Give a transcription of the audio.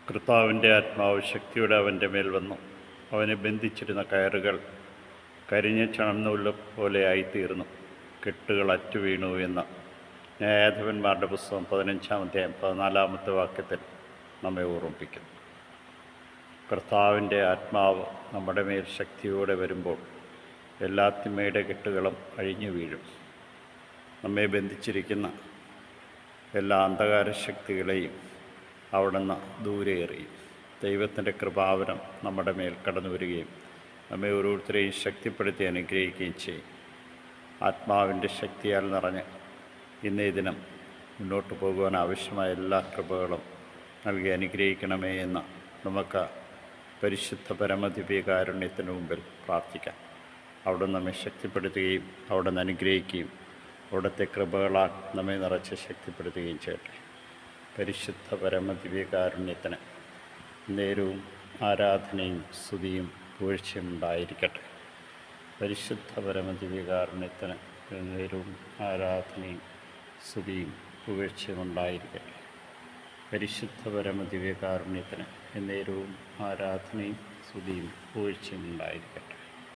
കർത്താവിൻ്റെ ആത്മാവ് ശക്തിയോടെ അവൻ്റെ മേൽ വന്നു. അവനെ ബന്ധിച്ചിരുന്ന കയറുകൾ കരിഞ്ഞ ചണനൂല് പോലെയായിത്തീർന്നു. കെട്ടുകൾ അറ്റുവീണു എന്ന് ന്യായാധിപന്മാരുടെ പുസ്തകം 15-ാം അധ്യായം 14-ാമത്തെ വാക്യത്തിൽ നമ്മെ ഓർമ്മിപ്പിക്കുന്നു. കർത്താവിൻ്റെ ആത്മാവ് നമ്മുടെ മേൽ ശക്തിയോടെ വരുമ്പോൾ എല്ലാ തിന്മയുടെ കെട്ടുകളും അഴിഞ്ഞു വീഴും. നമ്മെ ബന്ധിച്ചിരിക്കുന്ന എല്ലാ അന്ധകാര ശക്തികളെയും അവിടുന്ന് ദൂരെ എറിയും. ദൈവത്തിൻ്റെ കൃപാവരം നമ്മുടെ മേൽ കടന്നു വരികയും നമ്മെ ഓരോരുത്തരെയും ശക്തിപ്പെടുത്തി അനുഗ്രഹിക്കുകയും ചെയ്യും. ആത്മാവിൻ്റെ ശക്തിയാൽ നിറഞ്ഞ് ഇന്നേ ദിനം മുന്നോട്ട് പോകുവാൻ ആവശ്യമായ എല്ലാ കൃപകളും നൽകി അനുഗ്രഹിക്കണമേ എന്ന് നമുക്ക് പരിശുദ്ധ പരമദിവ്യകാരുണ്യത്തിന് മുമ്പിൽ പ്രാർത്ഥിക്കാം. അവിടെ നമ്മെ ശക്തിപ്പെടുത്തുകയും അവിടെ നിന്ന് അനുഗ്രഹിക്കുകയും അവിടുത്തെ കൃപകളാൽ നമ്മെ നിറച്ച് ശക്തിപ്പെടുത്തുകയും ചെയ്യട്ടെ. പരിശുദ്ധ പരമദിവ്യകാരുണ്യത്തിന് നേരവും ആരാധനയും സ്തുതിയും പുകഴ്ചയും ഉണ്ടായിരിക്കട്ടെ. പരിശുദ്ധ പരമദിവ്യകാരുണ്യത്തിന് നേരവും ആരാധനയും സ്തുതിയും പുകഴ്ചയും ഉണ്ടായിരിക്കട്ടെ. പരിശുദ്ധ പരമദിവ്യകാരുണ്യത്തിന് നേരവും ആരാധനയും സ്തുതിയും പുകഴ്ചയും ഉണ്ടായിരിക്കട്ടെ.